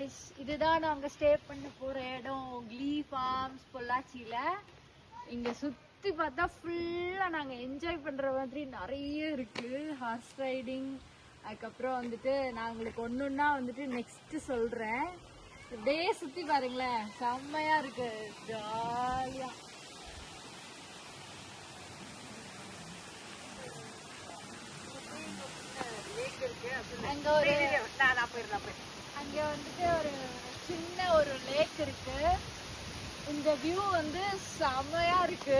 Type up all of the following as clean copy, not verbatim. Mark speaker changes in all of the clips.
Speaker 1: Guys, இதுதான் நாங்க stay பண்ண போற இடம், கிளீ ஃபார்ம்ஸ் பொள்ளாச்சியில. இங்க சுத்தி பார்த்தா ஃபுல்லா நாங்க என்ஜாய் பண்ற மாதிரி நிறைய இருக்கு. ஹார்ஸ் ரைடிங், அதுக்கப்புறம் வந்துட்டு நான் உங்களுக்கு ஒன்னொன்னா வந்துட்டு நெக்ஸ்ட் சொல்றேன். அப்படியே சுத்தி பாருங்களேன், செம்மையா இருக்கு, ஜாலியா. அங்க வந்துட்டு ஒரு சின்ன ஒரு லேக் இருக்கு. இந்த வியூ வந்து செமையா இருக்கு.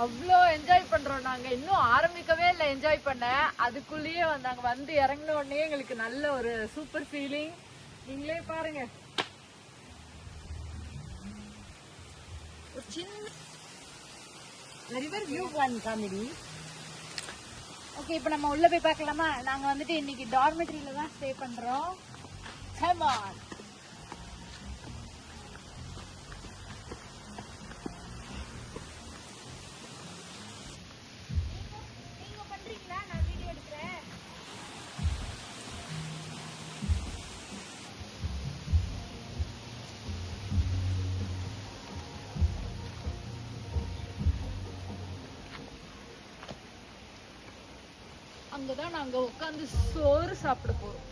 Speaker 1: அவ்வளோ என்ஜாய் பண்றோம் நாங்க. இன்னும் ஆரம்பிக்கவே இல்லை என்ஜாய் பண்ண, அதுக்குள்ளேயே நாங்க வந்து இறங்கின உடனே எங்களுக்கு நல்ல ஒரு சூப்பர் ஃபீலிங். நீங்களே பாருங்க, ஒரு சின்ன river view point comedy. Okay, இப்போ நம்ம உள்ள போய் பார்க்கலாமா? நாங்க வந்துட்டு இன்னைக்கு டார்மெட்ரியில தான் ஸ்டே பண்றோம். Come on. நீங்க பண்றீங்களா? நான் வீடியோ எடுக்கிறேன். அங்கதான் நாங்க உட்காந்து சோறு சாப்பிட போறோம்.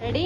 Speaker 1: ரெடி?